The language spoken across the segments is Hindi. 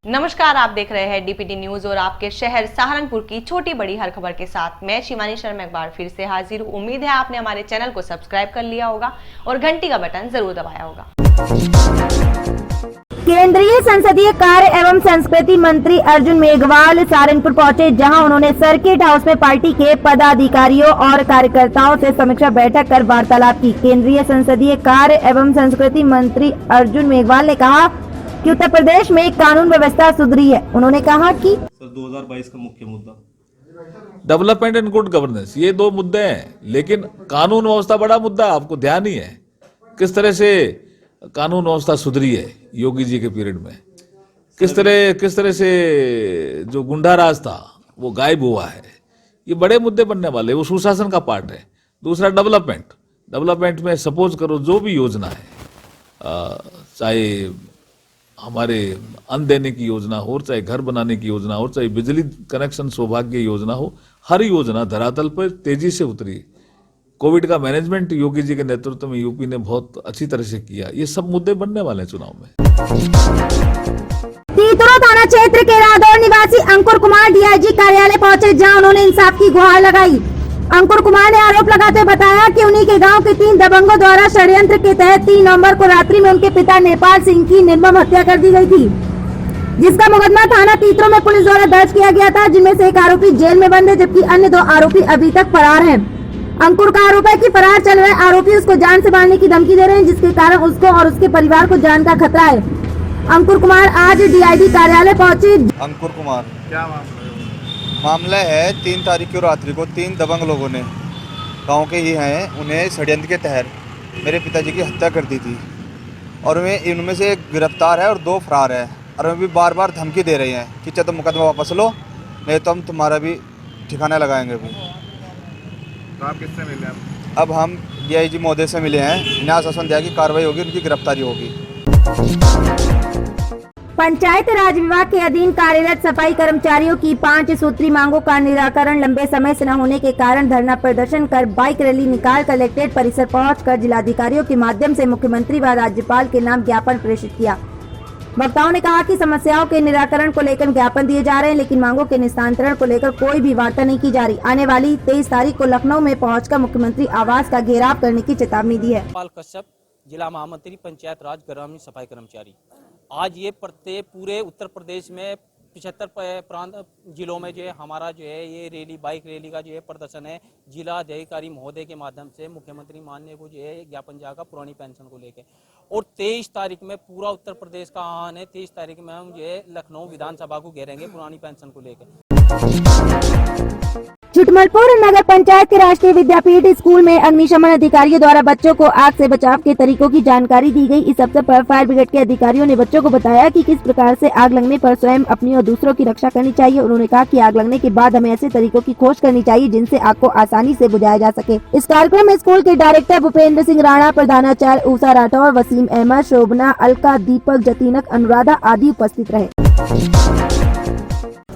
नमस्कार, आप देख रहे हैं डीपीडी न्यूज और आपके शहर सहारनपुर की छोटी बड़ी हर खबर के साथ मैं शिवानी शर्मा एक बार फिर से हाजिर हूँ। उम्मीद है आपने हमारे चैनल को सब्सक्राइब कर लिया होगा और घंटी का बटन जरूर दबाया होगा। केंद्रीय संसदीय कार्य एवं संस्कृति मंत्री अर्जुन मेघवाल सहारनपुर पहुंचे, जहां उन्होंने सर्किट हाउस में पार्टी के पदाधिकारियों और कार्यकर्ताओं से समीक्षा बैठक कर वार्तालाप की। केंद्रीय संसदीय कार्य एवं संस्कृति मंत्री अर्जुन मेघवाल ने कहा कि उत्तर प्रदेश में कानून व्यवस्था सुधरी है। उन्होंने कहा कि 2022 का मुख्य मुद्दा डेवलपमेंट एंड गुड गवर्नेंस, ये दो मुद्दे हैं, लेकिन कानून व्यवस्था बड़ा मुद्दा आपको ध्यान ही है। किस तरह से कानून व्यवस्था सुधरी है योगी जी के पीरियड में, किस तरह से जो गुंडा राज था वो गायब हुआ है। ये बड़े मुद्दे बनने वाले, वो सुशासन का पार्ट है। दूसरा डेवलपमेंट में सपोज करो जो भी योजना है, चाहे हमारे अन्न देने की योजना हो, चाहे घर बनाने की योजना हो, चाहे बिजली कनेक्शन सौभाग्य योजना हो, हर योजना धरातल पर तेजी से उतरी। कोविड का मैनेजमेंट योगी जी के नेतृत्व में यूपी ने बहुत अच्छी तरह से किया। ये सब मुद्दे बनने वाले हैं चुनाव में। तीतुरा थाना क्षेत्र के रादौर निवासी अंकुर कुमार डीआईजी कार्यालय पहुंचे, जहां उन्होंने इंसाफ की गुहार लगाई। अंकुर कुमार ने आरोप लगाते हुए बताया कि उन्हीं के गांव के 3 दबंगों द्वारा षड्यंत्र के तहत 3 नवंबर को रात्रि में उनके पिता नेपाल सिंह की निर्मम हत्या कर दी गई थी, जिसका मुकदमा थाना तीतरो में पुलिस द्वारा दर्ज किया गया था, जिनमें से एक आरोपी जेल में बंद है, जबकि अन्य 2 आरोपी अभी तक फरार हैं। अंकुर का आरोप है कि फरार चल रहे आरोपी उसको जान से मारने की धमकी दे रहे हैं, जिसके कारण उसको और उसके परिवार को जान का खतरा है। अंकुर कुमार आज डीआईजी कार्यालय पहुंचे। अंकुर कुमार, क्या मामला है? 3 तारीख की रात्रि को 3 दबंग लोगों ने, गांव के ही हैं, उन्हें षड्यंत्र के तहत मेरे पिताजी की हत्या कर दी थी और इनमें से एक गिरफ्तार है और 2 फरार है, और वे भी बार बार धमकी दे रही हैं कि चाहे तो मुकदमा वापस लो, नहीं तो हम तुम्हारा भी ठिकाना लगाएंगे। भी तो आप किससे मिले? अब हम डीआईजी महोदय से मिले हैं, न्याय शासन दिया कि कार्रवाई होगी, उनकी गिरफ्तारी होगी। पंचायत राज विभाग के अधीन कार्यरत सफाई कर्मचारियों की 5 सूत्री मांगों का निराकरण लंबे समय से न होने के कारण धरना प्रदर्शन कर बाइक रैली निकाल कलेक्ट्रेट परिसर पहुंचकर जिलाधिकारियों के माध्यम से मुख्यमंत्री व राज्यपाल के नाम ज्ञापन प्रेषित किया। वक्ताओं ने कहा कि समस्याओं के निराकरण को लेकर ज्ञापन दिए जा रहे हैं, लेकिन मांगों के निस्तारण को लेकर कोई भी वार्ता नहीं की जा रही। आने वाली 23 तारीख को लखनऊ में पहुंचकर मुख्यमंत्री आवास का घेराव करने की चेतावनी दी है। कश्यप, जिला महामंत्री पंचायत राज ग्रामीण सफाई कर्मचारी। आज ये पूरे उत्तर प्रदेश में 75 प्रांत जिलों में जो है हमारा जो है ये रैली, बाइक रैली का जो है प्रदर्शन है। जिला अधिकारी महोदय के माध्यम से मुख्यमंत्री माननीय को जो है ज्ञापन जाएगा पुरानी पेंशन को लेकर, और 23 तारीख में पूरा उत्तर प्रदेश का आह्वान है। 23 तारीख में हम जो है लखनऊ विधानसभा को घेरेंगे पुरानी पेंशन को लेकर। छुटमलपुर नगर पंचायत के राष्ट्रीय विद्यापीठ स्कूल में अग्निशमन अधिकारियों द्वारा बच्चों को आग से बचाव के तरीकों की जानकारी दी गई। इस अवसर पर फायर ब्रिगेड के अधिकारियों ने बच्चों को बताया कि किस प्रकार से आग लगने पर स्वयं अपनी और दूसरों की रक्षा करनी चाहिए। उन्होंने कहा कि आग लगने के बाद हमें ऐसे तरीकों की खोज करनी चाहिए जिनसे आग को आसानी से बुझाया जा सके। इस कार्यक्रम में स्कूल के डायरेक्टर भूपेंद्र सिंह राणा, प्रधानाचार्य उषा राठौर, वसीम अहमद, शोभना, अलका, दीपक, जतीनक, अनुराधा आदि उपस्थित रहे।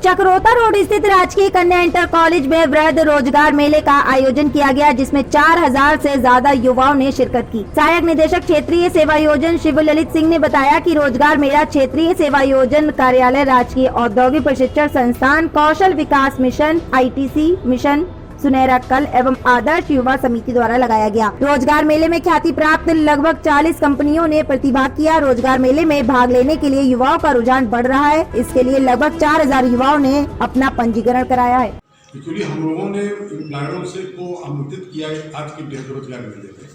चक्रोता रोड स्थित राजकीय कन्या इंटर कॉलेज में वृहद रोजगार मेले का आयोजन किया गया, जिसमें 4000 से ज्यादा युवाओं ने शिरकत की। सहायक निदेशक क्षेत्रीय सेवायोजन शिव ललित सिंह ने बताया कि रोजगार मेला क्षेत्रीय सेवायोजन कार्यालय, राजकीय औद्योगिक प्रशिक्षण संस्थान, कौशल विकास मिशन, ITC मिशन, सुनहरा कल एवं आदर्श युवा समिति द्वारा लगाया गया। रोजगार मेले में ख्याति प्राप्त लगभग 40 कंपनियों ने प्रतिभाग किया। रोजगार मेले में भाग लेने के लिए युवाओं का रुझान बढ़ रहा है। इसके लिए लगभग 4000 युवाओं ने अपना पंजीकरण कराया है। एक्चुअली हम लोगों ने एम्प्लॉयरों से को आमंत्रित किया है आज की डेट रोजगार मेले में।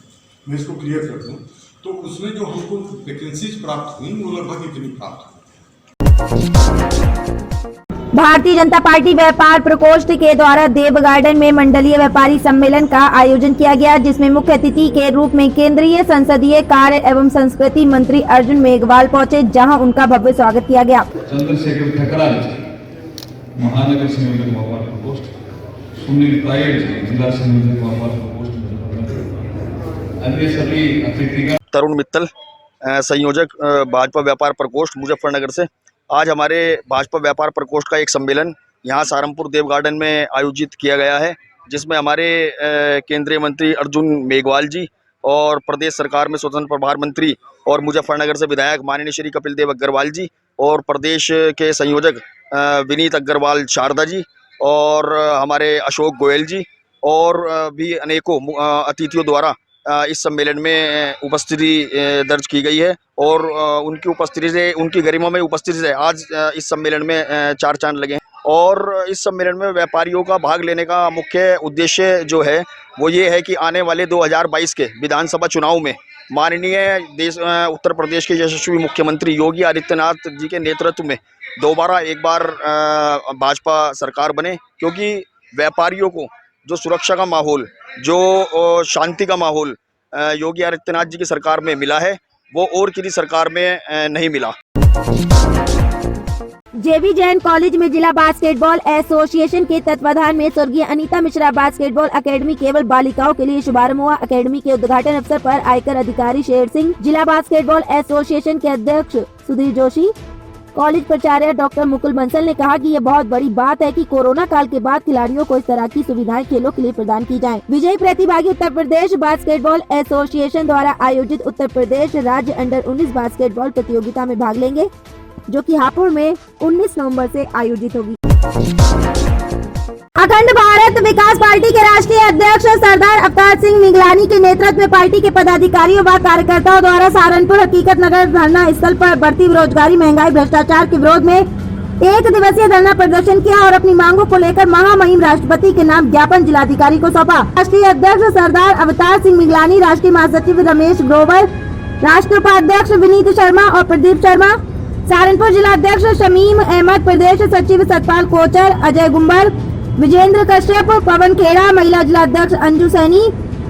मैं इसको क्लियर कर दूं तो उसमें जो हमको वैकेंसीज प्राप्त हुई वो लगभग इतनी प्राप्त हुई। भारतीय जनता पार्टी व्यापार प्रकोष्ठ के द्वारा देव गार्डन में मंडलीय व्यापारी सम्मेलन का आयोजन किया गया, जिसमें मुख्य अतिथि के रूप में केंद्रीय संसदीय कार्य एवं संस्कृति मंत्री अर्जुन मेघवाल पहुंचे, जहां उनका भव्य स्वागत किया गया। चंद्रशेखर ठकराल महानगर संयोजक व्यापार प्रकोष्ठ, सुनील कायड़ जिला संयोजक व्यापार प्रकोष्ठ, अन्य सभी अतिथिगण। तरुण मित्तल, संयोजक भाजपा व्यापार प्रकोष्ठ मुजफ्फरनगर से। आज हमारे भाजपा व्यापार प्रकोष्ठ का एक सम्मेलन यहाँ सहारनपुर देव गार्डन में आयोजित किया गया है, जिसमें हमारे केंद्रीय मंत्री अर्जुन मेघवाल जी और प्रदेश सरकार में स्वतंत्र प्रभार मंत्री और मुजफ्फरनगर से विधायक माननीय श्री कपिल देव अग्रवाल जी और प्रदेश के संयोजक विनीत अग्रवाल शारदा जी और हमारे अशोक गोयल जी और भी अनेकों अतिथियों द्वारा इस सम्मेलन में उपस्थिति दर्ज की गई है और उनकी उपस्थिति से, उनकी गरिमा में उपस्थिति से आज इस सम्मेलन में चार चांद लगे हैं। और इस सम्मेलन में व्यापारियों का भाग लेने का मुख्य उद्देश्य जो है वो ये है कि आने वाले 2022 के विधानसभा चुनाव में माननीय उत्तर प्रदेश के यशस्वी मुख्यमंत्री योगी आदित्यनाथ जी के नेतृत्व में दोबारा एक बार भाजपा सरकार बने, क्योंकि व्यापारियों को जो सुरक्षा का माहौल, जो शांति का माहौल योगी आदित्यनाथ जी की सरकार में मिला है वो और किसी सरकार में नहीं मिला। जेबी जैन कॉलेज में जिला बास्केटबॉल एसोसिएशन के तत्वाधान में स्वर्गीय अनीता मिश्रा बास्केटबॉल अकेडमी केवल बालिकाओं के लिए शुभारंभ हुआ। अकेडमी के उद्घाटन अवसर पर आयकर अधिकारी शेर सिंह, जिला बास्केटबॉल एसोसिएशन के अध्यक्ष सुधीर जोशी, कॉलेज प्राचार्य डॉक्टर मुकुल बंसल ने कहा कि ये बहुत बड़ी बात है कि कोरोना काल के बाद खिलाड़ियों को इस तरह की सुविधाएं खेलों के लिए प्रदान की जाएं। विजयी प्रतिभागी उत्तर प्रदेश बास्केटबॉल एसोसिएशन द्वारा आयोजित उत्तर प्रदेश राज्य अंडर 19 बास्केटबॉल प्रतियोगिता में भाग लेंगे, जो कि हापुड़ में 19 नवंबर से आयोजित होगी। अखंड भारत विकास पार्टी के राष्ट्रीय अध्यक्ष सरदार अवतार सिंह निगलानी के नेतृत्व में पार्टी के पदाधिकारियों व कार्यकर्ताओं द्वारा सहारनपुर हकीकत नगर धरना स्थल पर बढ़ती बेरोजगारी, महंगाई, भ्रष्टाचार के विरोध में 1 दिवसीय धरना प्रदर्शन किया और अपनी मांगों को लेकर महामहिम राष्ट्रपति के नाम ज्ञापन जिलाधिकारी को सौंपा। राष्ट्रीय अध्यक्ष सरदार अवतार सिंह निगलानी, राष्ट्रीय महासचिव रमेश ग्रोवर, राष्ट्रीय उपाध्यक्ष विनीत शर्मा और प्रदीप शर्मा, सहारनपुर जिला अध्यक्ष शमीम अहमद, प्रदेश सचिव सतपाल कोचर, अजय गुम्बर, विजेंद्र कश्यप, पवन खेड़ा, महिला जिला अध्यक्ष अंजू सैनी,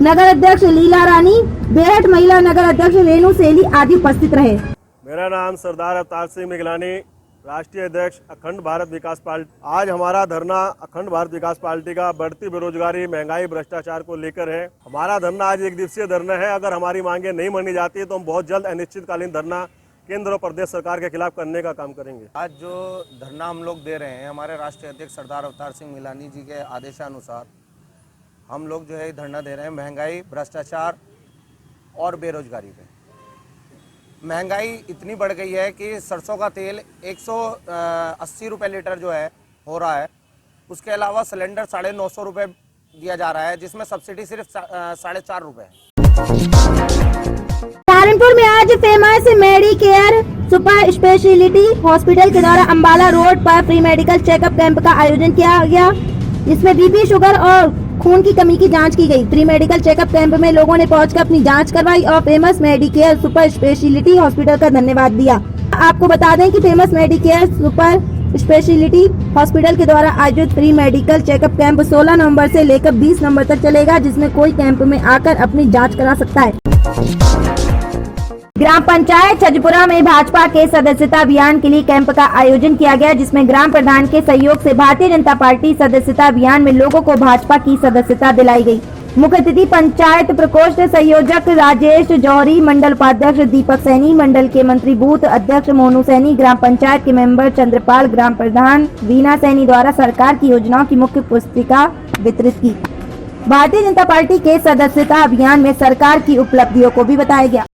नगर अध्यक्ष लीला रानी, बेहट महिला नगर अध्यक्ष रेणु सेली आदि उपस्थित रहे। मेरा नाम सरदार अवतार सिंह निगलानी, राष्ट्रीय अध्यक्ष अखंड भारत विकास पार्टी। आज हमारा धरना अखंड भारत विकास पार्टी का बढ़ती बेरोजगारी, महंगाई, भ्रष्टाचार को लेकर है। हमारा धरना आज 1 दिवसीय धरना है। अगर हमारी मांगे नहीं मानी जाती है तो हम बहुत जल्द अनिश्चितकालीन धरना केंद्र और प्रदेश सरकार के खिलाफ करने का काम करेंगे। आज जो धरना हम लोग दे रहे हैं, हमारे राष्ट्रीय अध्यक्ष सरदार अवतार सिंह निगलानी जी के आदेशानुसार हम लोग जो है धरना दे रहे हैं महंगाई, भ्रष्टाचार और बेरोजगारी पे। महंगाई इतनी बढ़ गई है कि सरसों का तेल 180 रुपये लीटर जो है हो रहा है। उसके अलावा सिलेंडर 950 रुपये दिया जा रहा है, जिसमें सब्सिडी सिर्फ 4.5 रुपये है। सहारनपुर में आज famous Medicare super speciality hospital के द्वारा अंबाला रोड पर फ्री मेडिकल चेकअप कैंप का आयोजन किया गया, जिसमें बीपी, शुगर और खून की कमी की जांच की गई। फ्री मेडिकल चेकअप कैंप में लोगों ने पहुंचकर अपनी जांच करवाई और famous Medicare super speciality hospital का धन्यवाद दिया। आपको बता दें कि famous Medicare super speciality hospital के द्वारा आयोजित फ्री मेडिकल चेकअप कैंप 16 नवंबर से लेकर 20 नवंबर तक चलेगा, जिसमें कोई कैंप में आकर अपनी जाँच करा सकता है। ग्राम पंचायत छजपुरा में भाजपा के सदस्यता अभियान के लिए कैंप का आयोजन किया गया, जिसमें ग्राम प्रधान के सहयोग से भारतीय जनता पार्टी सदस्यता अभियान में लोगों को भाजपा की सदस्यता दिलाई गई। मुख्य अतिथि पंचायत प्रकोष्ठ संयोजक राजेश जौहरी, मंडल उपाध्यक्ष दीपक सैनी, मंडल के मंत्री बूथ अध्यक्ष मोनू सैनी, ग्राम पंचायत के मेंबर चंद्रपाल, ग्राम प्रधान वीना सैनी द्वारा सरकार की योजनाओं की मुख्य पुस्तिका वितरित की। भारतीय जनता पार्टी के सदस्यता अभियान में सरकार की उपलब्धियों को भी बताया गया।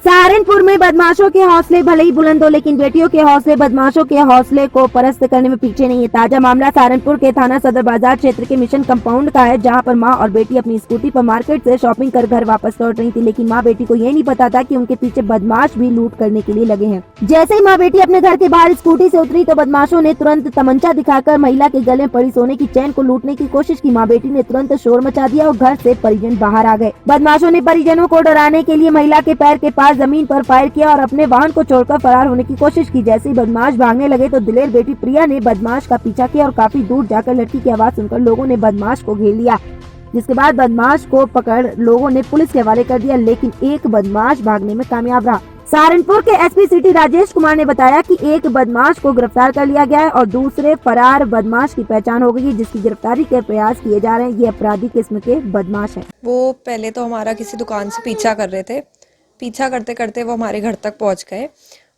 सहारनपुर में बदमाशों के हौसले भले ही बुलंद हो, लेकिन बेटियों के हौसले बदमाशों के हौसले को परास्त करने में पीछे नहीं है। ताजा मामला सहारनपुर के थाना सदर बाजार क्षेत्र के मिशन कंपाउंड का है, जहां पर मां और बेटी अपनी स्कूटी पर मार्केट से शॉपिंग कर घर वापस लौट रही थी, लेकिन मां बेटी को ये नहीं पता था कि उनके पीछे बदमाश भी लूट करने के लिए लगे हैं। जैसे ही मां बेटी अपने घर के बाहर स्कूटी से उतरी तो बदमाशों ने तुरंत तमंचा दिखाकर महिला के गले में पड़ी सोने की चैन को लूटने की कोशिश की। मां बेटी ने तुरंत शोर मचा दिया और घर से परिजन बाहर आ गए। बदमाशों ने परिजनों को डराने के लिए महिला के पैर के पास जमीन पर फायर किया और अपने वाहन को छोड़कर फरार होने की कोशिश की। जैसे ही बदमाश भागने लगे तो दिलेर बेटी प्रिया ने बदमाश का पीछा किया और काफी दूर जाकर लड़की की आवाज सुनकर लोगों ने बदमाश को घेर लिया, जिसके बाद बदमाश को पकड़ लोगों ने पुलिस के हवाले कर दिया, लेकिन एक बदमाश भागने में कामयाब रहा। सहारनपुर के एसपी सिटी राजेश कुमार ने बताया कि एक बदमाश को गिरफ्तार कर लिया गया है और दूसरे फरार बदमाश की पहचान हो गई है, जिसकी गिरफ्तारी के प्रयास किए जा रहे हैं। ये अपराधी किस्म के बदमाश हैं। वो पहले तो हमारा किसी दुकान से पीछा कर रहे थे, पीछा करते करते वो हमारे घर तक पहुंच गए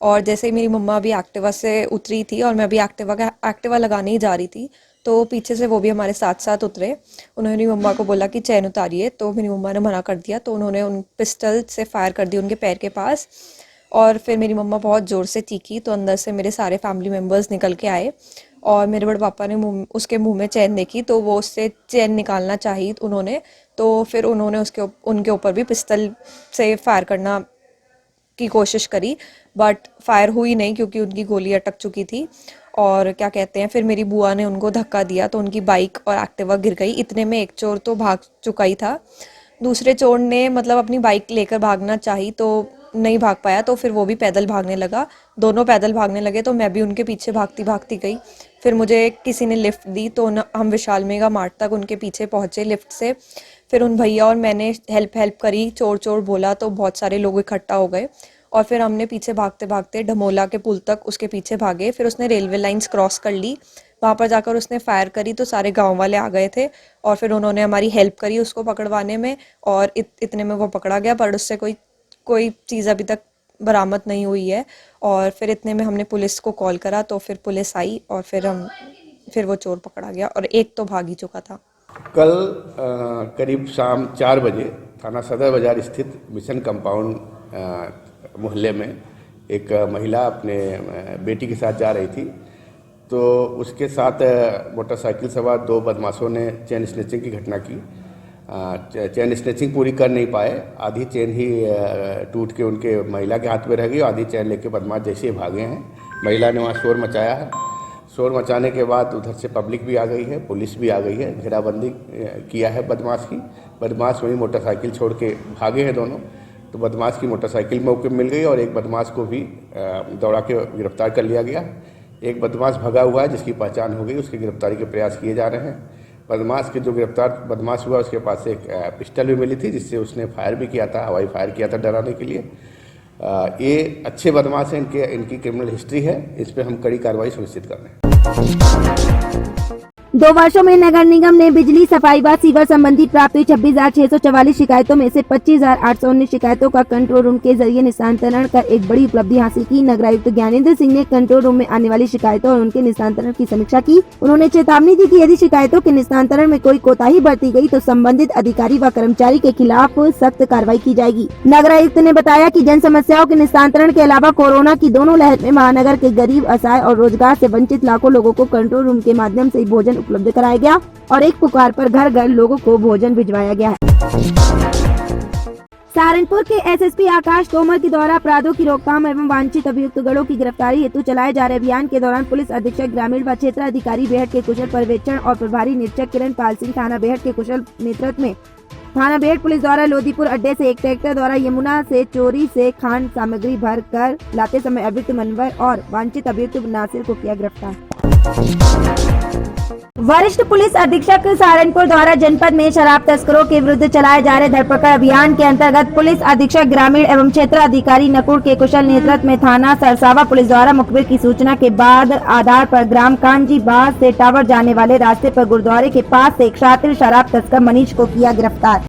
और जैसे ही मेरी मम्मा अभी एक्टिवा से उतरी थी और मैं अभी एक्टिवा लगाने ही जा रही थी तो पीछे से वो भी हमारे साथ साथ उतरे। उन्होंने मेरी मम्मा को बोला कि चैन उतारिए, तो मेरी मम्मा ने मना कर दिया, तो उन्होंने उन पिस्टल से फायर कर दी उनके पैर के पास और फिर मेरी मम्मा बहुत ज़ोर से चीखी तो अंदर से मेरे सारे फैमिली मेम्बर्स निकल के आए और मेरे बड़े पापा ने उसके मुंह में चैन देखी तो वो उससे चैन निकालना चाहिए उन्होंने, तो फिर उन्होंने उनके ऊपर भी पिस्तल से फायर करना की कोशिश करी बट फायर हुई नहीं क्योंकि उनकी गोली अटक चुकी थी। और क्या कहते हैं, फिर मेरी बुआ ने उनको धक्का दिया तो उनकी बाइक और एक्टिवा गिर गई। इतने में एक चोर तो भाग चुका ही था, दूसरे चोर ने मतलब अपनी बाइक लेकर भागना चाही तो नहीं भाग पाया, तो फिर वो भी पैदल भागने लगा। दोनों पैदल भागने लगे तो मैं भी उनके पीछे भागती भागती गई। फिर मुझे किसी ने लिफ्ट दी तो हम विशाल मेगा मार्ट तक उनके पीछे पहुँचे लिफ्ट से। फिर उन भैया और मैंने हेल्प करी, चोर चोर बोला तो बहुत सारे लोग इकट्ठा हो गए और फिर हमने पीछे भागते भागते ढमोला के पुल तक उसके पीछे भागे। फिर उसने रेलवे लाइंस क्रॉस कर ली, वहाँ पर जाकर उसने फायर करी तो सारे गांव वाले आ गए थे और फिर उन्होंने हमारी हेल्प करी उसको पकड़वाने में और इतने में वो पकड़ा गया, पर उससे कोई चीज़ अभी तक बरामद नहीं हुई है। और फिर इतने में हमने पुलिस को कॉल करा तो फिर पुलिस आई और फिर वो चोर पकड़ा गया और एक तो भाग ही चुका था। कल करीब शाम 4 बजे थाना सदर बाजार स्थित मिशन कंपाउंड मोहल्ले में एक महिला अपने बेटी के साथ जा रही थी तो उसके साथ मोटरसाइकिल सवार 2 बदमाशों ने चेन स्नैचिंग की घटना की। चेन स्नैचिंग पूरी कर नहीं पाए, आधी चेन ही टूट के उनके महिला के हाथ में रह गई, आधी चेन लेके बदमाश जैसे ही भागे हैं। महिला ने वहाँ शोर मचाया है, शोर मचाने के बाद उधर से पब्लिक भी आ गई है, पुलिस भी आ गई है, घेराबंदी किया है बदमाश की। बदमाश वहीं मोटरसाइकिल छोड़ के भागे हैं दोनों, तो बदमाश की मोटरसाइकिल मौके पर मिल गई और एक बदमाश को भी दौड़ा के गिरफ्तार कर लिया गया। एक बदमाश भगा हुआ है जिसकी पहचान हो गई, उसकी गिरफ्तारी के प्रयास किए जा रहे हैं। बदमाश के जो गिरफ्तार बदमाश हुआ उसके पास एक पिस्टल भी मिली थी जिससे उसने फायर भी किया था, हवाई फायर किया था डराने के लिए। ये अच्छे बदमाश हैं, इनकी क्रिमिनल हिस्ट्री है, इस पर हम कड़ी कार्रवाई सुनिश्चित कर रहे हैं। 2 वर्षों में नगर निगम ने बिजली, सफाई व सीवर संबंधी प्राप्त हुई 26,644 शिकायतों में से 25,819 शिकायतों का कंट्रोल रूम के जरिए निस्तारण कर एक बड़ी उपलब्धि हासिल की। नगरायुक्त ज्ञानेंद्र सिंह ने कंट्रोल रूम में आने वाली शिकायतों और उनके निस्तारण की समीक्षा की। उन्होंने चेतावनी दी कि यदि शिकायतों के निस्तारण में कोई कोताही बरती गई तो संबंधित अधिकारी व कर्मचारी के खिलाफ सख्त कार्रवाई की जाएगी। नगरायुक्त ने बताया कि जन समस्याओं के निस्तारण के अलावा कोरोना की दोनों लहर में महानगर के गरीब, असहाय और रोजगार से वंचित लाखों लोगों को कंट्रोल रूम के माध्यम से भोजन उपलब्ध कराया गया और एक पुकार पर घर घर लोगों को भोजन भिजवाया गया है। सहारनपुर के एसएसपी आकाश तोमर के द्वारा अपराधों की रोकथाम एवं वांछित अभियुक्तगणों की गिरफ्तारी हेतु चलाए जा रहे अभियान के दौरान पुलिस अधीक्षक ग्रामीण व क्षेत्र अधिकारी बेहट के कुशल पर्यवेक्षण और प्रभारी निरीक्षक किरण पाल सिंह थाना बेहट के कुशल नेतृत्व में थाना बेहट पुलिस द्वारा लोधीपुर अड्डे से एक ट्रैक्टर द्वारा यमुना से चोरी से खान सामग्री भर कर लाते समय अभियुक्त मनवर और वांछित अभियुक्त नासिर को किया गिरफ्तार। वरिष्ठ पुलिस अधीक्षक सहारनपुर द्वारा जनपद में शराब तस्करों के विरुद्ध चलाए जा रहे धरपकड़ अभियान के अंतर्गत पुलिस अधीक्षक ग्रामीण एवं क्षेत्र अधिकारी नकुल के कुशल नेतृत्व में थाना सरसावा पुलिस द्वारा मुखबिर की सूचना के बाद आधार पर ग्राम कांजी बाग से टावर जाने वाले रास्ते पर गुरुद्वारे के पास से एक शातिर शराब तस्कर मनीष को किया गिरफ्तार।